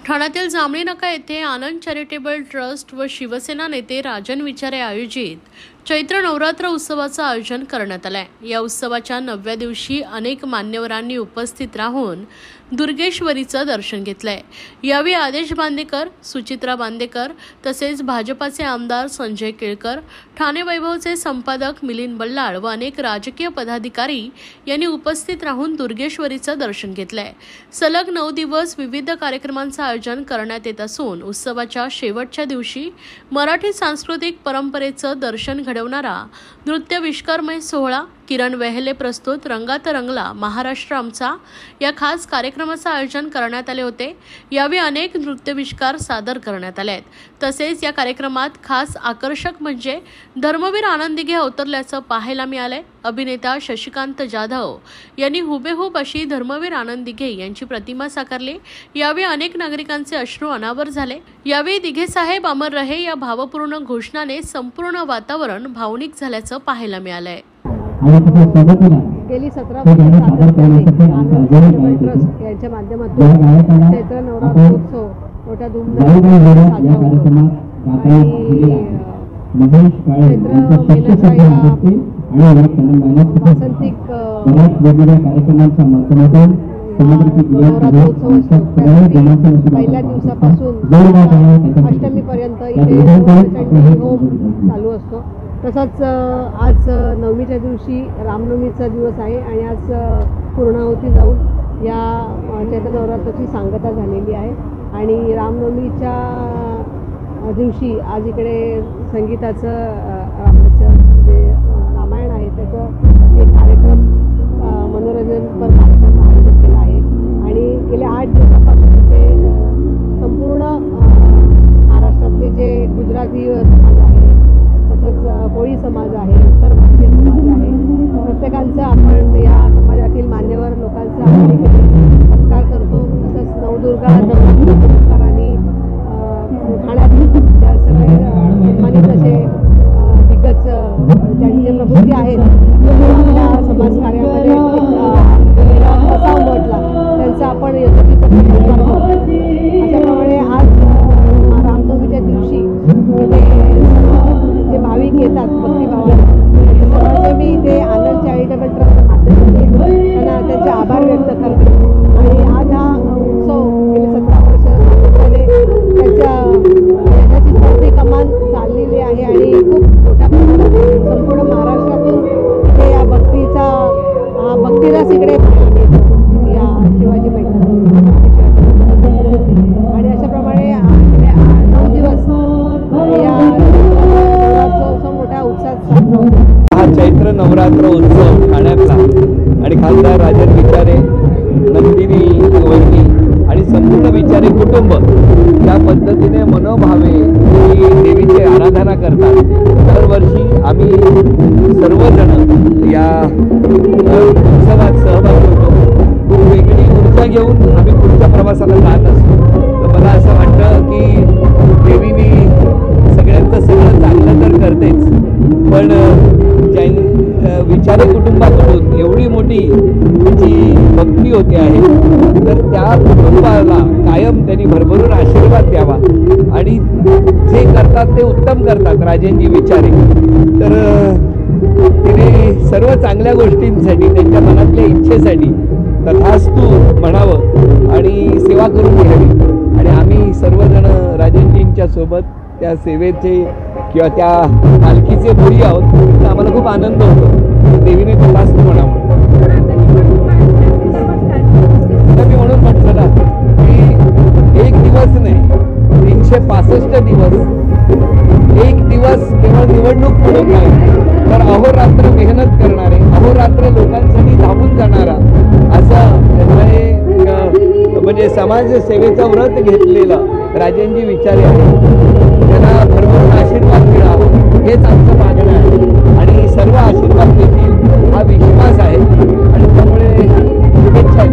ठाण्यातील जांभळी नाका येथे आनंद चॅरिटेबल ट्रस्ट व शिवसेना नेते राजन विचारे आयोजित चैत्र नवरात्र उत्सवाचं आयोजन करण्यात आलंय। या उत्सवाच्या 9व्या दिवशी अनेक मान्यवरांनी उपस्थित राहून दुर्गेश्वरीचं दर्शन घेतलंय। यावेळी आदेश बांदेकर, सुचित्रा बांदेकर तसेच भाजपाचे आमदार संजय केळकर, ठाणे वैभवचे संपादक मिलिंद बल्लाळ व अनेक राजकीय पदाधिकारी यांनी उपस्थित राहून दुर्गेश्वरीचं दर्शन घेतलंय। सलग 9 दिवस विविध कार्यक्रमांचं आयोजन करण्यात येत असून उत्सवाच्या शेवटच्या दिवशी मराठी सांस्कृतिक परंपरेचं दर्शन घडवणारा नृत्य विश्वकर्मय सोहळा किरण वेहले प्रस्तुत रंगात रंगला महाराष्ट्र आमचा या खास कार्यक्रमाचं आयोजन करण्यात आले होते। यावेळी अनेक नृत्यविष्कार सादर करण्यात आले आहेत। तसेच या कार्यक्रमात खास आकर्षक म्हणजे धर्मवीर आनंद दिघे अवतरल्याचं पाहायला मिळालंय। अभिनेता शशिकांत जाधव यांनी हुबेहूब अशी धर्मवीर आनंद दिघे यांची प्रतिमा साकारली। यावेळी अनेक नागरिकांचे अश्रू अनावर झाले। यावेळी दिघे साहेब अमर रहे या भावपूर्ण घोषणाने संपूर्ण वातावरण भावनिक झाल्याचं पाहायला मिळालंय। गेली 17 वर्षे सातत्याने आनंद चॅरिटेबल ट्रस्ट यांच्या माध्यमातून चैत्र नवरात्रोत्सव मोठ्या धूमधामाने साजरा होतो आणि चैत्र महिन्याच्या या वासंतिक नवरात्रोत्सव असतो। पहिल्या दिवसापासून अष्टमीपर्यंत इथे होम चालू असतो। तसंच आज 9वीच्या दिवशी रामनवमीचा दिवस आहे आणि आज पूर्णाहुती जाऊन या चैत्र नवरात्राची सांगता झालेली आहे आणि रामनवमीच्या दिवशी आज इकडे संगीताचं जे रामायण आहे त्याचं एक कार्यक्रम मनोरंजनपर कार्यक्रम आयोजित केला आहे आणि गेल्या 8 दिवसापासून ते संपूर्ण महाराष्ट्रातले जे गुजराती समाज आहे तसंच कोळी समाज आहे, उत्तर भारतीय समाज आहे, प्रत्येकांचं आपण या समाजातील मान्यवर लोकांचा आपण सत्कार करतो। तसंच नवदुर्गा पुरस्कारांनी ठाण्यात त्या सगळे सन्मानित असे दिग्गज ज्यांचे प्रबुद्धी आहेत आपल्या समाजकार्यामध्ये कसा उमटला त्यांचा आपण यथोचित सत्कार करतो। अशाप्रमाणे आज रामनवमीच्या दिवशी जे भाविक येतात भक्तिभावाने मी इथे आनंद चॅरिटेबल ट्रस्ट माध्यमातून त्यांना त्यांचे आभार व्यक्त करते आणि आज हा उत्सव गेले 17 वर्ष त्याची भक्ती कमान चाललेली आहे आणि खूप मोठ्या प्रमाणात संपूर्ण महाराष्ट्रातून इथे या भक्तीरस इकडे पाहायला मिळतो या शिवाजी मैदानात आणि अशाप्रमाणे 9 दिवस या हा चैत्र नवरात्र उत्सव ठाण्यातला आणि खासदार राजन विचारे, नंदिनी वहिनी आणि संपूर्ण विचारे कुटुंब त्या पद्धतीने मनोभावे देवीची आराधना करतात। दरवर्षी आम्ही सर्वजण या उत्सवात सहभागी होतो। खूप वेगळी ऊर्जा घेऊन आम्ही पुढच्या प्रवासाला जात असतो। तर मला असं वाटतं की देवीने सगळ्यांचं सगळं चांगलं तर करतेच, पण विचारे कुटुंबाकडून एवढी मोठी जी भक्ती होते आहे तर त्या कुटुंबाला कायम त्यांनी भरभरून आशीर्वाद द्यावा आणि जे करतात ते उत्तम करतात राजेंजी विचारे। तर तिने सर्व चांगल्या गोष्टींसाठी त्यांच्या मनातल्या इच्छेसाठी तथास्तु म्हणावं आणि सेवा करून घ्यावी आणि आम्ही सर्वजण राजेंजींच्या सोबत त्या सेवेचे किंवा त्या पालखीचे बोरी आहोत तर आम्हाला खूप आनंद होतो। देवीने तथास्तु म्हणावं। मी म्हणून म्हटलं ना की एक दिवस नाही 365 दिवस, एक दिवस केवळ निवडणूक म्हणून नाही तर अहोरात्र मेहनत करणारे, अहोरात्र लोकांसाठी धावून जाणारा असं म्हणजे समाजसेवेचं व्रत घेतलेलं राजेंजी विचारे आहे। त्यांना भरभरून आशीर्वाद मिळावा हेच आमचं मागणं आहे आणि सर्व आशीर्वाद देतील हा विश्वास आहे आणि त्यामुळे शुभेच्छा।